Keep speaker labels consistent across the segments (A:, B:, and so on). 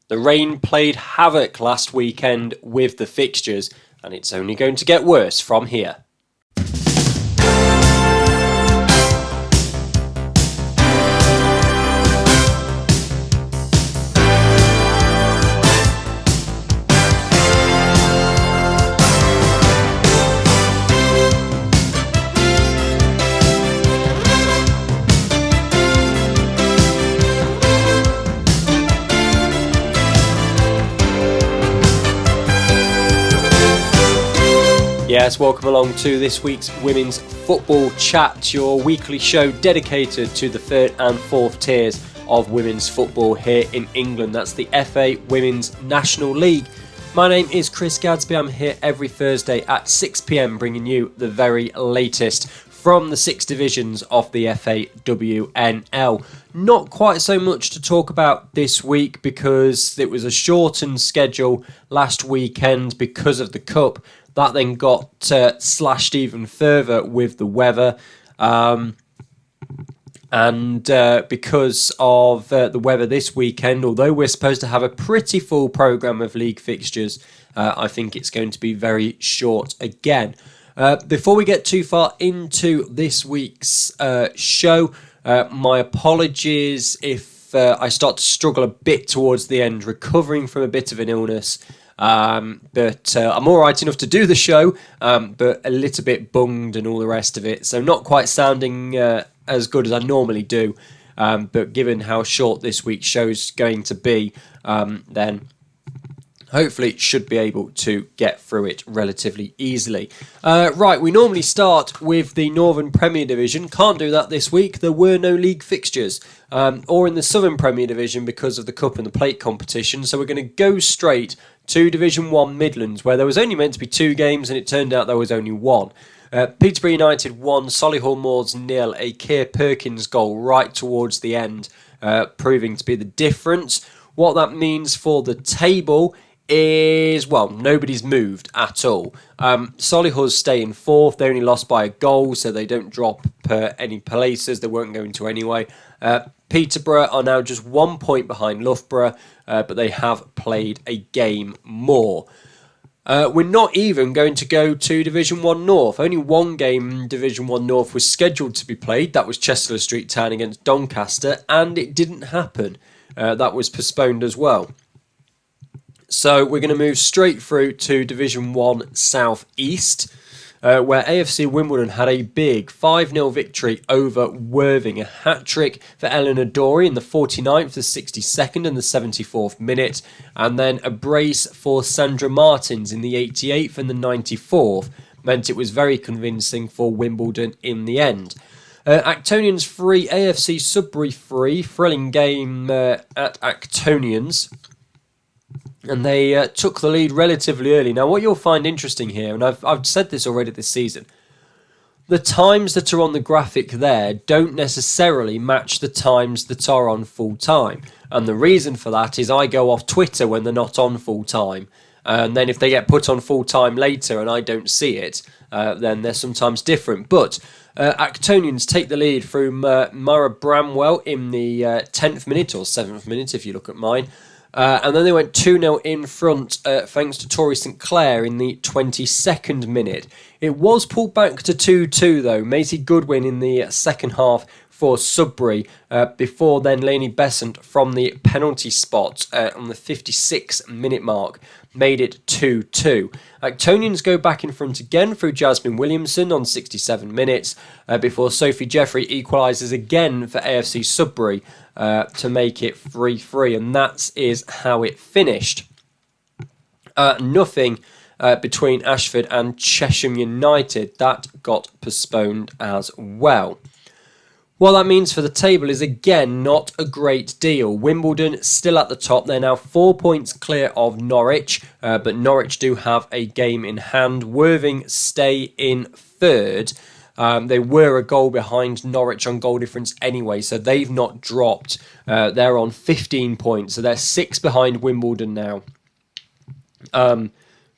A: The rain played havoc last weekend with the fixtures, and it's only going to get worse from here. Yes, welcome along to this week's Women's Football Chat, your weekly show dedicated to the third and fourth tiers of women's football here in England. That's the FA Women's National League. My name is Chris Gadsby. I'm here every Thursday at 6 p.m, bringing you the very latest from the six divisions of the FAWNL. Not quite so much to talk about this week because it was a shortened schedule last weekend because of the Cup. That then got slashed even further with the weather. And because of the weather this weekend, although we're supposed to have a pretty full programme of league fixtures, I think it's going to be very short again. Before we get too far into this week's show, my apologies if I start to struggle a bit towards the end, recovering from a bit of an illness. But I'm all right enough to do the show, but a little bit bunged and all the rest of it. So not quite sounding as good as I normally do. But given how short this week's show's going to be, then hopefully should be able to get through it relatively easily. Right, we normally start with the Northern Premier Division. Can't do that this week. There were no league fixtures. Or in the Southern Premier Division because of the Cup and the Plate competition. So we're going to go straight to Division 1 Midlands, where there was only meant to be 2 games and it turned out there was only 1. Peterborough United 1, Solihull Moors 0, a Keir Perkins goal right towards the end, proving to be the difference. What that means for the table is, well, nobody's moved at all. Solihull's stay in 4th. They only lost by a goal, so they don't drop any places. They weren't going to anyway. Peterborough are now just 1 point behind Loughborough, but they have played a game more. We're not even going to go to Division 1 North. Only one game in Division 1 North was scheduled to be played. That was Chester Street Town against Doncaster, and it didn't happen. That was postponed as well. So we're going to move straight through to Division 1 South East, where AFC Wimbledon had a big 5-0 victory over Worthing. A hat-trick for Eleanor Dorey in the 49th, the 62nd and the 74th minute. And then a brace for Sandra Martins in the 88th and the 94th. Meant it was very convincing for Wimbledon in the end. Actonians 3, AFC Sudbury 3. Thrilling game at Actonians. And they took the lead relatively early. Now, what you'll find interesting here, and I've said this already this season, the times that are on the graphic there don't necessarily match the times that are on full time. And the reason for that is I go off Twitter when they're not on full time. And then if they get put on full time later and I don't see it, then they're sometimes different. But Actonians take the lead through Mara Bramwell in the 10th minute, or 7th minute if you look at mine. And then they went 2-0 in front thanks to Tori St Clair in the 22nd minute. It was pulled back to 2-2 though. Maisie Goodwin in the second half for Sudbury before then Lainey Besant from the penalty spot on the 56 minute mark made it 2-2. Actonians go back in front again through Jasmine Williamson on 67 minutes before Sophie Jeffrey equalises again for AFC Sudbury to make it 3-3, and that is how it finished. Nothing between Ashford and Chesham United. That got postponed as well. What that means for the table is, again, not a great deal. Wimbledon still at the top. They're now 4 points clear of Norwich, but Norwich do have a game in hand. Worthing stay in 3rd. They were a goal behind Norwich on goal difference anyway, so they've not dropped. They're on 15 points, so they're 6 behind Wimbledon now.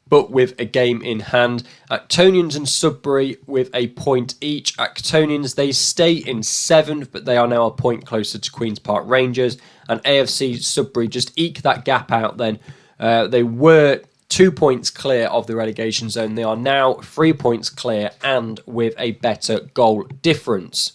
A: but with a game in hand. Actonians and Sudbury with a point each. Actonians, they stay in 7th, but they are now a point closer to Queen's Park Rangers. And AFC Sudbury just eke that gap out then. They were 2 points clear of the relegation zone. They are now 3 points clear and with a better goal difference.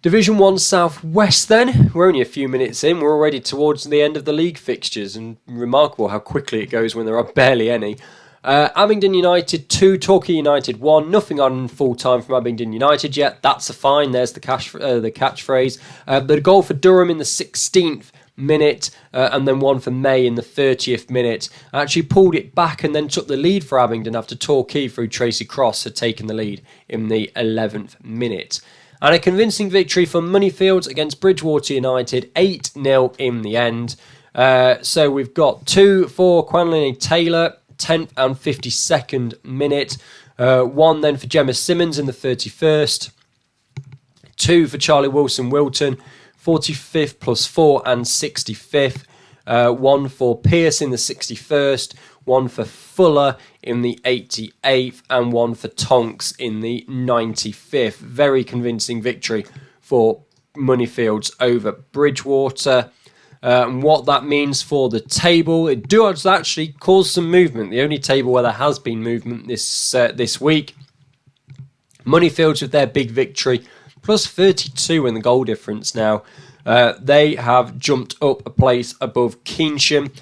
A: Division 1 South West then. We're only a few minutes in. We're already towards the end of the league fixtures, and remarkable how quickly it goes when there are barely any. Abingdon United 2, Torquay United 1. Nothing on full time from Abingdon United yet. That's a fine. There's the catchphrase. But a goal for Durham in the 16th minute, and then one for May in the 30th minute. Actually pulled it back and then took the lead for Abingdon after Torquay through Tracy Cross had taken the lead in the 11th minute. And a convincing victory for Moneyfields against Bridgewater United, 8-0 in the end. So we've got 2 for Quanley Taylor, 10th and 52nd minute. 1 then for Gemma Simmons in the 31st. 2 for Charlie Wilson-Wilton, 45th plus 4 and 65th. 1 for Pearce in the 61st. 1 for Fuller in the 88th, and 1 for Tonks in the 95th. Very convincing victory for Moneyfields over Bridgewater. And what that means for the table, it does actually cause some movement. The only table where there has been movement this week. Moneyfields with their big victory, plus 32 in the goal difference now. They have jumped up a place above Keynsham,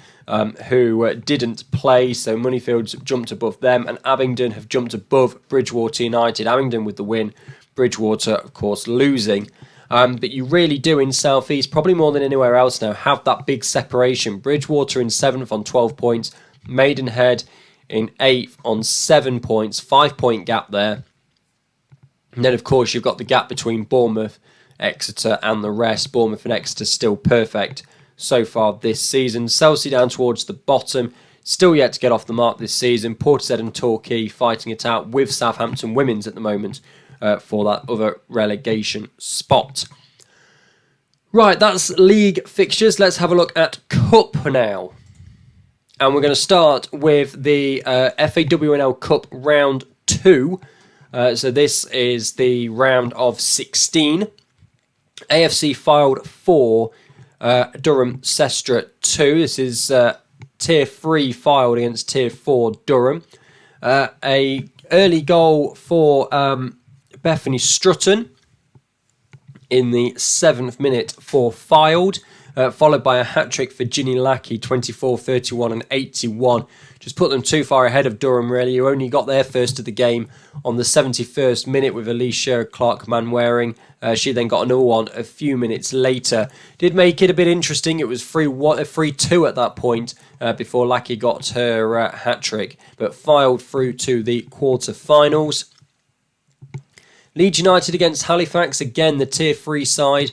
A: who didn't play, so Moneyfields jumped above them, and Abingdon have jumped above Bridgewater United. Abingdon with the win, Bridgewater, of course, losing. But you really do in South East, probably more than anywhere else now, have that big separation. Bridgewater in 7th on 12 points, Maidenhead in 8th on 7 points, 5-point gap there. And then, of course, you've got the gap between Bournemouth, Exeter and the rest. Bournemouth and Exeter still perfect so far this season. Chelsea down towards the bottom, still yet to get off the mark this season. Portishead and Torquay fighting it out with Southampton Women's at the moment for that other relegation spot. Right, that's league fixtures. Let's have a look at Cup now. And we're going to start with the FAWNL Cup Round 2. So this is the round of 16. AFC filed 4, Durham Sestra 2. This is Tier 3 filed against Tier 4 Durham. A early goal for Bethany Strutton in the 7th minute for Filed, followed by a hat-trick for Ginny Lackey, 24, 31 and 81. Just put them too far ahead of Durham, really, who only got their first of the game on the 71st minute with Alicia Clark-Manwaring. She then got another one a few minutes later. Did make it a bit interesting. It was 3-2 at that point before Lackey got her hat-trick, but filed through to the quarter-finals. Leeds United against Halifax, again the Tier 3 side,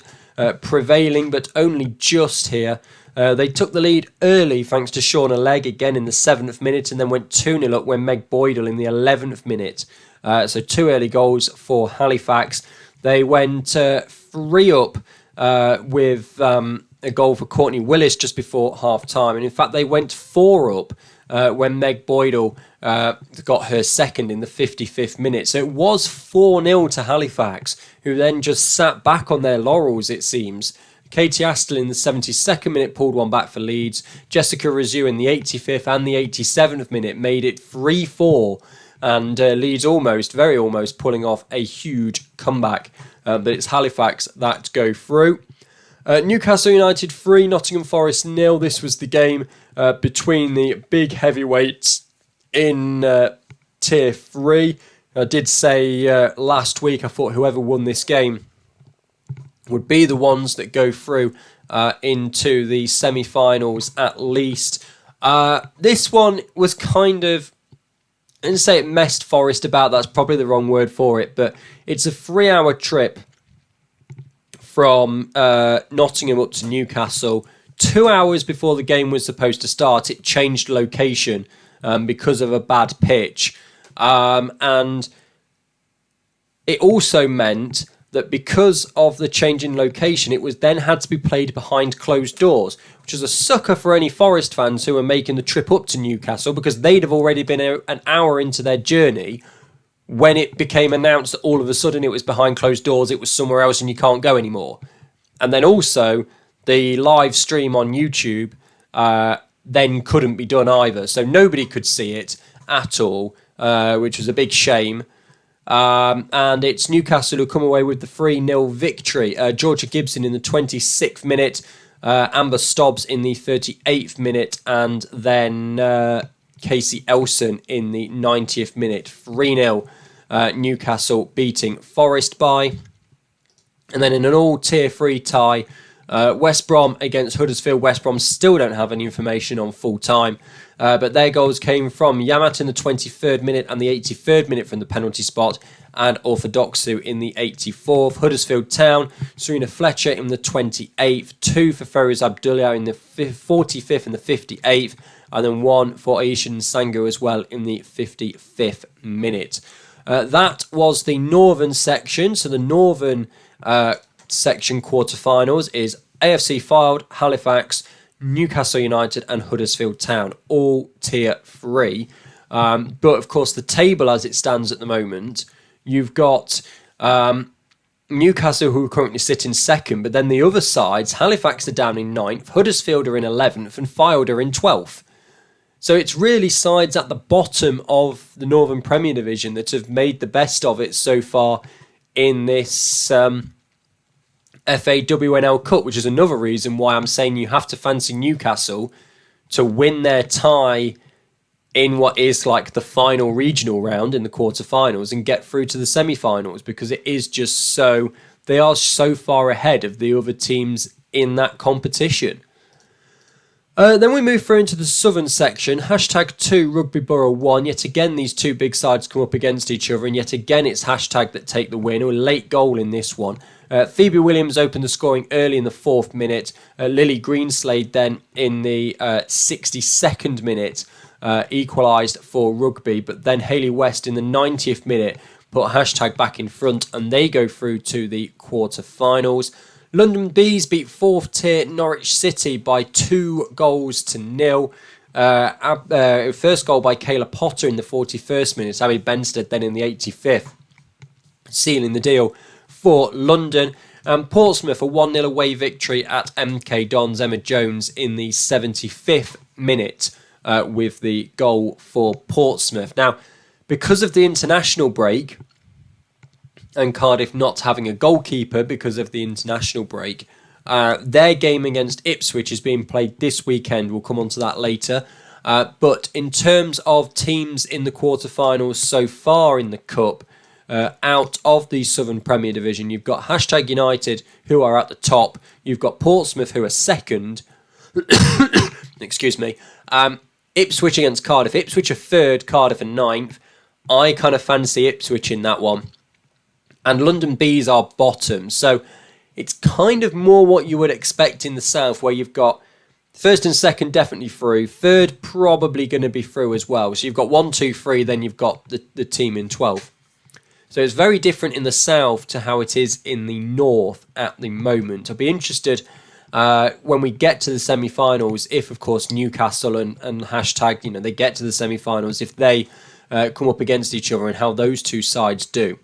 A: prevailing but only just here. They took the lead early thanks to Shauna Legg again in the 7th minute, and then went 2-0 up when Meg Boydell in the 11th minute. So 2 early goals for Halifax. They went 3 up with a goal for Courtney Willis just before half-time. And in fact, they went 4 up when Meg Boydell got her second in the 55th minute. So it was 4-0 to Halifax, who then just sat back on their laurels, it seems. Katie Astle in the 72nd minute pulled one back for Leeds. Jessica Razu in the 85th and the 87th minute made it 3-4. And Leeds very almost pulling off a huge comeback. But it's Halifax that go through. Newcastle United 3, Nottingham Forest 0. This was the game between the big heavyweights in Tier 3. I did say last week I thought whoever won this game would be the ones that go through into the semi-finals at least. This one was kind of, I didn't say it messed Forest about, that's probably the wrong word for it, but it's a 3-hour trip from Nottingham up to Newcastle. 2 hours before the game was supposed to start, it changed location because of a bad pitch. And it also meant that because of the change in location, it was then had to be played behind closed doors, which is a sucker for any Forest fans who are making the trip up to Newcastle, because they'd have already been an hour into their journey when it became announced that all of a sudden it was behind closed doors, it was somewhere else and you can't go anymore. And then also the live stream on YouTube then couldn't be done either. So nobody could see it at all, which was a big shame. And it's Newcastle who come away with the 3-0 victory. Georgia Gibson in the 26th minute, Amber Stobbs in the 38th minute, and then Casey Elson in the 90th minute. 3-0 Newcastle beating Forest by. And then in an all tier 3 tie, West Brom against Huddersfield. West Brom still don't have any information on full time, but their goals came from Yamat in the 23rd minute and the 83rd minute from the penalty spot, and Orthodoxu in the 84th. Huddersfield Town, Serena Fletcher in the 28th, 2 for Feroz Abdullah in the 45th and the 58th, and then 1 for Aishan Sango as well in the 55th minute. That was the northern section. So the northern section quarterfinals is AFC Fylde, Halifax, Newcastle United and Huddersfield Town, all tier 3. But of course the table as it stands at the moment, you've got Newcastle who are currently sitting second, but then the other sides, Halifax are down in 9th, Huddersfield are in 11th and Fylde are in 12th. So it's really sides at the bottom of the Northern Premier Division that have made the best of it so far in this FAWNL Cup, which is another reason why I'm saying you have to fancy Newcastle to win their tie in what is like the final regional round in the quarterfinals and get through to the semi-finals, because it is just so, they are so far ahead of the other teams in that competition. Then we move through into the southern section. Hashtag 2, Rugby Borough 1. Yet again, these two big sides come up against each other, and yet again, it's Hashtag that take the win. A late goal in this one. Phoebe Williams opened the scoring early in the 4th minute. Lily Greenslade then in the 62nd minute equalised for Rugby, but then Hayley West in the 90th minute put Hashtag back in front, and they go through to the quarter-finals. London Bees beat 4th tier Norwich City by 2-0. First goal by Kayla Potter in the 41st minute, Abby Benstead then in the 85th, sealing the deal for London. And Portsmouth a 1-0 away victory at MK Dons, Emma Jones in the 75th minute with the goal for Portsmouth. Now, because of the international break, and Cardiff not having a goalkeeper because of the international break, their game against Ipswich is being played this weekend. We'll come on to that later. But in terms of teams in the quarterfinals so far in the Cup, out of the Southern Premier Division, you've got Hashtag United, who are at the top. You've got Portsmouth, who are second. Excuse me. Ipswich against Cardiff. Ipswich are third, Cardiff are 9th. I kind of fancy Ipswich in that one. And London Bees are bottom. So it's kind of more what you would expect in the South, where you've got first and second definitely through. Third probably going to be through as well. So you've got 1, 2, 3, then you've got the team in 12th. So it's very different in the South to how it is in the North at the moment. I'll be interested when we get to the semi-finals, if of course Newcastle and Hashtag, they get to the semi-finals, if they come up against each other and how those two sides do.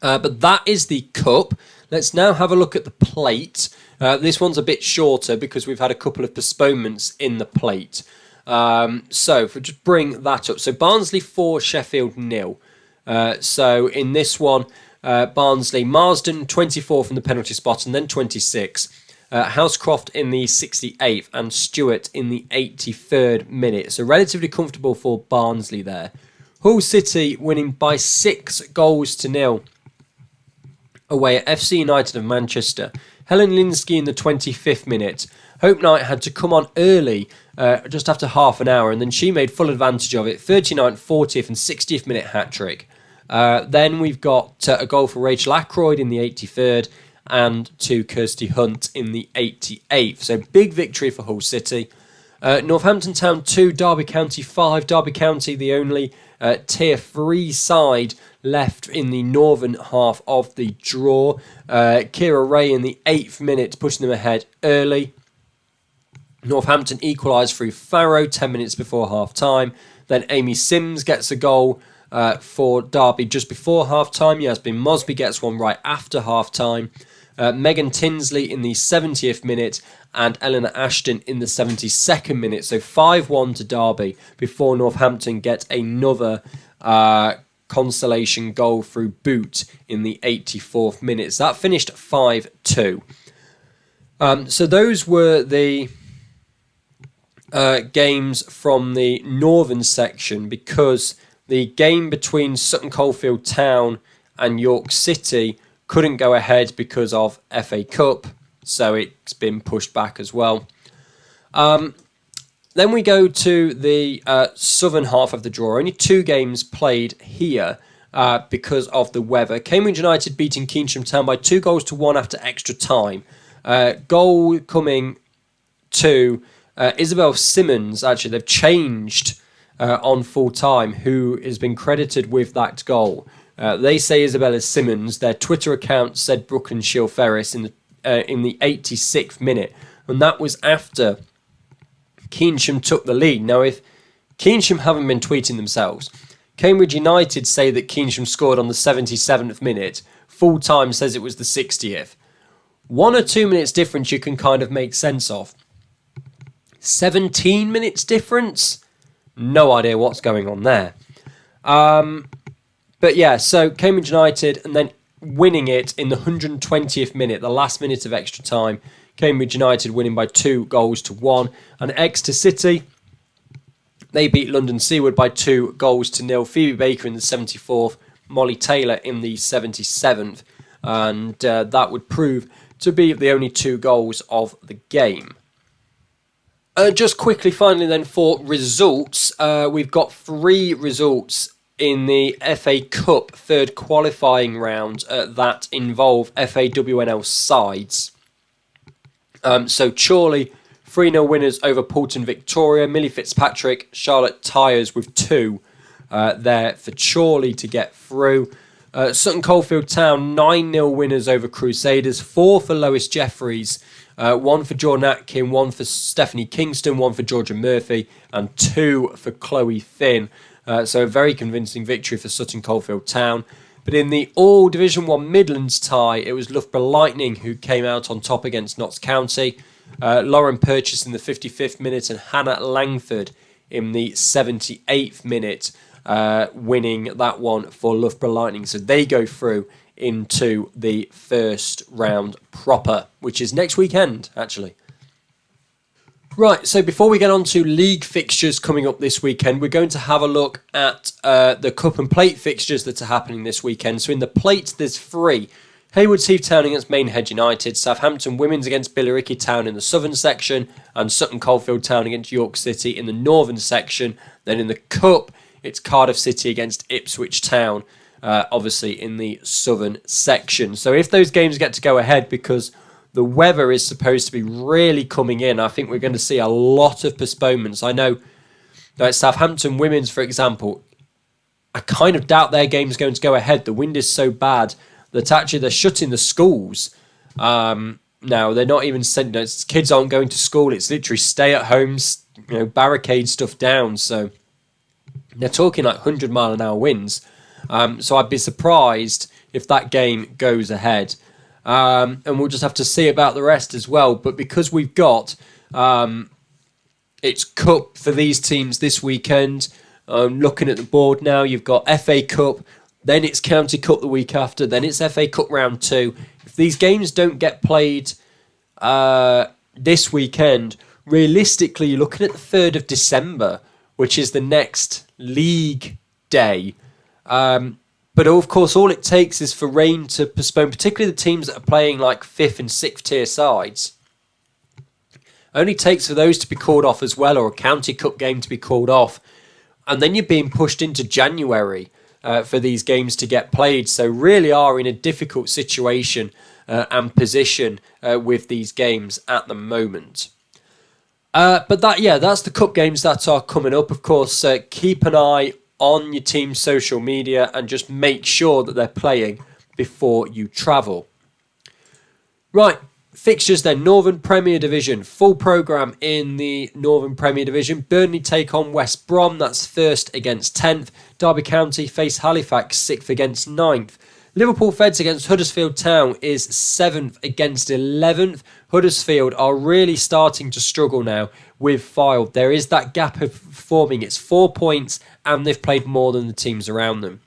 A: But that is the Cup. Let's now have a look at the plate. This one's a bit shorter because we've had a couple of postponements in the plate. So if we just bring that up. So Barnsley 4, Sheffield 0. So in this one, Barnsley, Marsden 24 from the penalty spot and then 26. Housecroft in the 68th and Stewart in the 83rd minute. So relatively comfortable for Barnsley there. Hull City winning by 6-0 away at FC United of Manchester. Helen Linsky in the 25th minute. Hope Knight had to come on early, just after half an hour, and then she made full advantage of it. 39th, 40th and 60th minute hat-trick. Then we've got a goal for Rachel Ackroyd in the 83rd and to Kirsty Hunt in the 88th. So big victory for Hull City. Northampton Town 2, Derby County 5. Derby County, the only Tier 3 side left in the northern half of the draw. Kira Ray in the 8th minute, pushing them ahead early. Northampton equalised through Farrow 10 minutes before half-time. Then Amy Sims gets a goal for Derby just before half-time. Yasmin Mosby gets one right after half-time. Megan Tinsley in the 70th minute and Eleanor Ashton in the 72nd minute. So 5-1 to Derby before Northampton get another consolation goal through Boot in the 84th minute. So that finished 5-2. So those were the games from the northern section, because the game between Sutton Coldfield Town and York City couldn't go ahead because of FA Cup, so it's been pushed back as well. Then we go to the southern half of the draw. Only 2 games played here because of the weather. Cambridge United beating Keynsham Town by 2-1 after extra time. Goal coming to Isabel Simmons. Actually, they've changed on full time who has been credited with that goal. They say Isabella Simmons. Their Twitter account said Brooklyn Shield Ferris in the 86th minute, and that was after Keynsham took the lead. Now, if Keynsham haven't been tweeting themselves, Cambridge United say that Keynsham scored on the 77th minute. Full time says it was the 60th. 1 or 2 minutes difference you can kind of make sense of. 17 minutes difference? No idea what's going on there. But yeah, so Cambridge United, and then winning it in the 120th minute, the last minute of extra time. Cambridge United winning by 2-1. And Exeter City, they beat London Seaward by 2-0. Phoebe Baker in the 74th, Molly Taylor in the 77th. And that would prove to be the only 2 goals of the game. Just quickly, finally then, for results, we've got 3 results in the FA Cup third qualifying round that involve FAWNL sides. So Chorley, 3-0 winners over Poulton Victoria. Millie Fitzpatrick, Charlotte Tyers with 2 there for Chorley to get through. Sutton Coldfield Town, 9-0 winners over Crusaders. 4 for Lois Jeffries. 1 for Jordan Atkin, 1 for Stephanie Kingston, 1 for Georgia Murphy, and 2 for Chloe Finn. So a very convincing victory for Sutton Coldfield Town. But in the all Division 1 Midlands tie, it was Loughborough Lightning who came out on top against Notts County. Lauren Purchase in the 55th minute and Hannah Langford in the 78th minute, winning that one for Loughborough Lightning. So they go through into the first round proper, which is next weekend, actually. Right, so before we get on to league fixtures coming up this weekend, we're going to have a look at the Cup and Plate fixtures that are happening this weekend. So in the Plate, there's 3. Haywards Heath Town against Maidenhead United, Southampton Women's against Billericay Town in the southern section, and Sutton Coldfield Town against York City in the northern section. Then in the Cup, it's Cardiff City against Ipswich Town, obviously in the southern section. So if those games get to go ahead, because the weather is supposed to be really coming in, I think we're going to see a lot of postponements. I know that Southampton Women's, for example, I kind of doubt their game's going to go ahead. The wind is so bad that actually they're shutting the schools. Now, they're not even sending, kids aren't going to school. It's literally stay at homes, barricade stuff down. So they're talking like 100-mile-an-hour winds. So I'd be surprised if that game goes ahead. And we'll just have to see about the rest as well. But because we've got it's Cup for these teams this weekend, looking at the board now, you've got FA Cup, then it's County Cup the week after, then it's FA Cup round 2. If these games don't get played this weekend, realistically, you're looking at the 3rd of December, which is the next league day. But of course, all it takes is for rain to postpone, particularly the teams that are playing like 5th and 6th tier sides. Only takes for those to be called off as well, or a County Cup game to be called off. And then you're being pushed into January for these games to get played. So really are in a difficult situation and position with these games at the moment. But that's the cup games that are coming up. Of course, keep an eye on your team's social media and just make sure that they're playing before you travel. Right, fixtures then. Northern Premier Division. Full programme in the Northern Premier Division. Burnley take on West Brom. That's 1st against 10th. Derby County face Halifax 6th against 9th. Liverpool Feds against Huddersfield Town is 7th against 11th. Huddersfield are really starting to struggle now with Fylde. There is that gap of forming. It's 4 points and they've played more than the teams around them.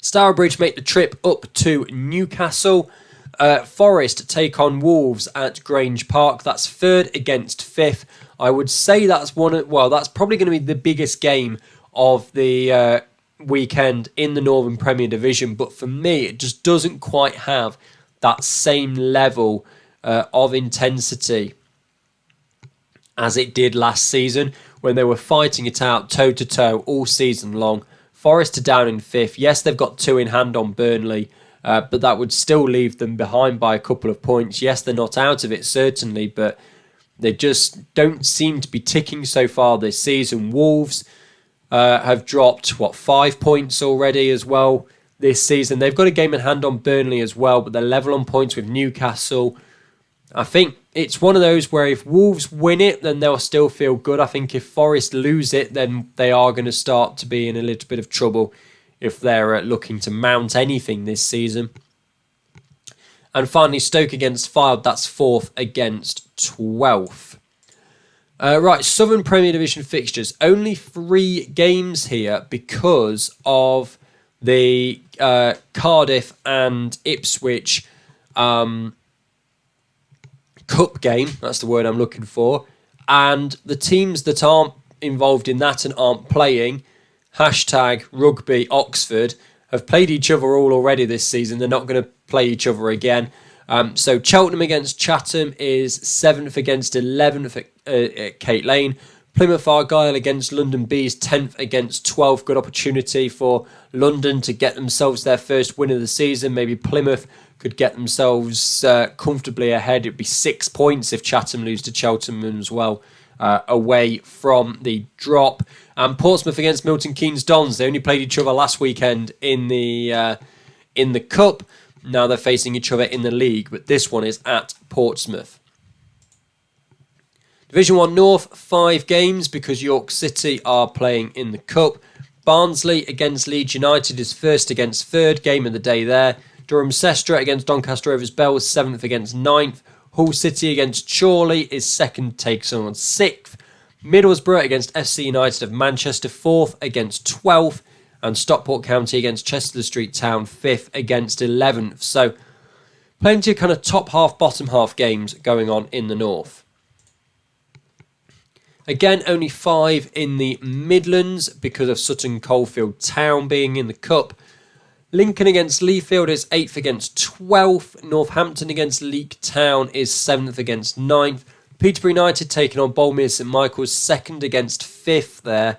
A: Stourbridge make the trip up to Newcastle. Forest take on Wolves at Grange Park. That's 3rd against 5th. I would say that's that's probably going to be the biggest game of the weekend in the Northern Premier Division. But for me, it just doesn't quite have that same level of intensity as it did last season when they were fighting it out toe-to-toe all season long. Forest are down in 5th. Yes, they've got 2 in hand on Burnley, but that would still leave them behind by a couple of points. Yes, they're not out of it, certainly, but they just don't seem to be ticking so far this season. Wolves have dropped, 5 points already as well this season. They've got a game in hand on Burnley as well, but they're level on points with Newcastle. I think it's one of those where if Wolves win it, then they'll still feel good. I think if Forest lose it, then they are going to start to be in a little bit of trouble if they're looking to mount anything this season. And finally, Stoke against Fylde, that's 4th against 12th. Right, Southern Premier Division fixtures. Only 3 games here because of the Cardiff and Ipswich Cup game. That's the word I'm looking for. And the teams that aren't involved in that and aren't playing, #rugby Oxford, have played each other all already this season. They're not going to play each other again. So Cheltenham against Chatham is 7th against 11th at Kate Lane. Plymouth Argyle against London Bees, 10th against 12th. Good opportunity for London to get themselves their first win of the season. Maybe Plymouth could get themselves comfortably ahead. It'd be 6 points if Chatham lose to Cheltenham as well, away from the drop. And Portsmouth against Milton Keynes Dons. They only played each other last weekend in the Cup. Now they're facing each other in the league, but this one is at Portsmouth. Division 1 North, 5 games because York City are playing in the Cup. Barnsley against Leeds United is 1st against 3rd, game of the day there. Durham Sestra against Doncaster Rovers Bells, 7th against 9th. Hull City against Chorley is 2nd, takes on 6th. Middlesbrough against FC United of Manchester, 4th against 12th. And Stockport County against Chester Street Town, 5th against 11th. So plenty of kind of top half, bottom half games going on in the North. Again, only 5 in the Midlands because of Sutton Coldfield Town being in the Cup. Lincoln against Leafield is 8th against 12th. Northampton against Leek Town is 7th against 9th. Peterborough United taking on Bolmere St Michael's, 2nd against 5th there.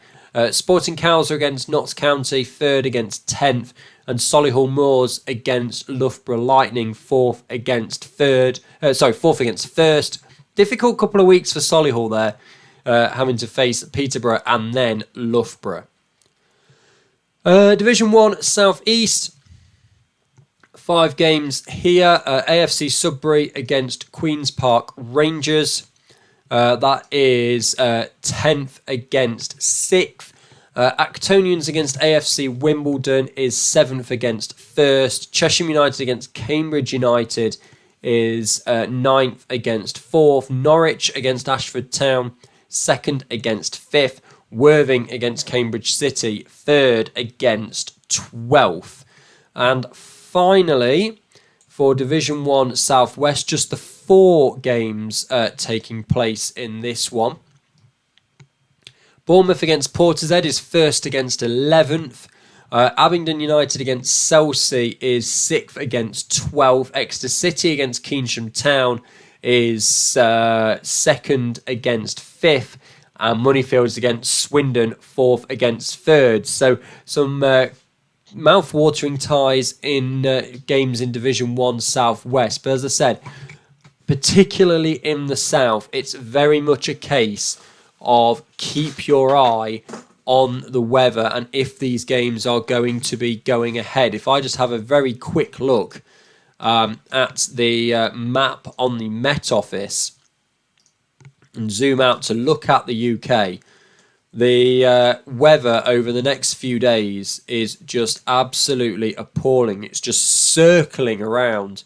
A: Sporting Cowles against Notts County, 3rd against 10th. And Solihull Moors against Loughborough Lightning, 4th against 1st. Difficult couple of weeks for Solihull there. Having to face Peterborough and then Loughborough. Division 1 South East, 5 games here. AFC Sudbury against Queen's Park Rangers. That is 10th against 6th. Actonians against AFC Wimbledon is 7th against 1st. Cheshire United against Cambridge United is 9th against 4th. Norwich against Ashford Town, 2nd against 5th. Worthing against Cambridge City, 3rd against 12th. And finally, for Division 1 South West, just the 4 games taking place in this one. Bournemouth against Portishead is 1st against 11th. Abingdon United against Chelsea is 6th against 12th. Exeter City against Keynsham Town is 2nd against 5th. And Moneyfields against Swindon, 4th against 3rd. So some mouth-watering ties in games in Division 1 South West. But as I said, particularly in the south, it's very much a case of keep your eye on the weather and if these games are going to be going ahead. If I just have a very quick look at the map on the Met Office and zoom out to look at the UK, the weather over the next few days is just absolutely appalling. It's just circling around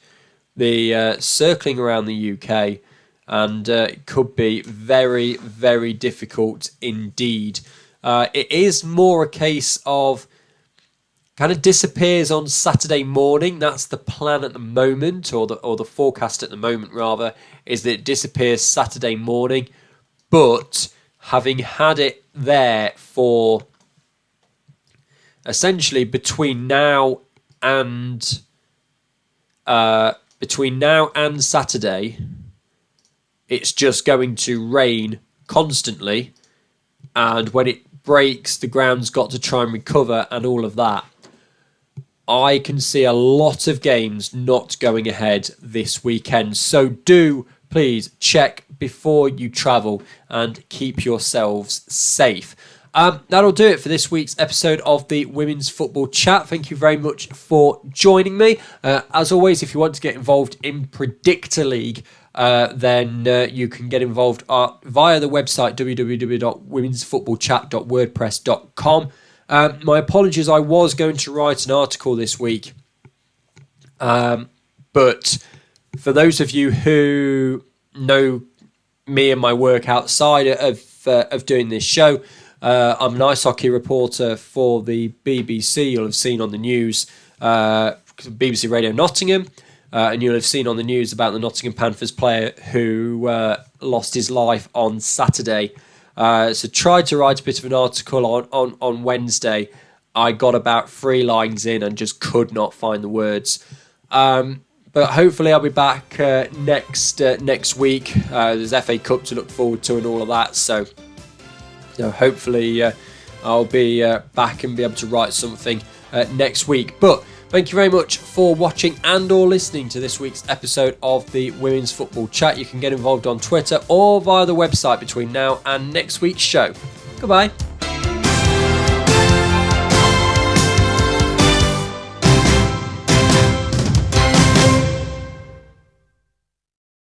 A: the UK, and it could be very, very difficult indeed. It is more a case of kind of disappears on Saturday morning. That's the plan at the moment, or the forecast at the moment rather, is that it disappears Saturday morning. But having had it there for essentially between now and Saturday, it's just going to rain constantly, and when it breaks, the ground's got to try and recover and all of that. I can see a lot of games not going ahead this weekend, so do please check before you travel and keep yourselves safe. That'll do it for this week's episode of the Women's Football Chat. Thank you very much for joining me. As always, if you want to get involved in Predictor League, then you can get involved via the website www.womensfootballchat.wordpress.com. My apologies, I was going to write an article this week, but for those of you who know me and my work outside of doing this show, I'm an ice hockey reporter for the BBC. You'll have seen on the news, BBC Radio Nottingham, and you'll have seen on the news about the Nottingham Panthers player who lost his life on Saturday. So tried to write a bit of an article on Wednesday. I got about 3 lines in and just could not find the words. But hopefully I'll be back next week. There's FA Cup to look forward to and all of that. So hopefully I'll be back and be able to write something next week. But thank you very much for watching and or listening to this week's episode of the Women's Football Chat. You can get involved on Twitter or via the website between now and next week's show. Goodbye.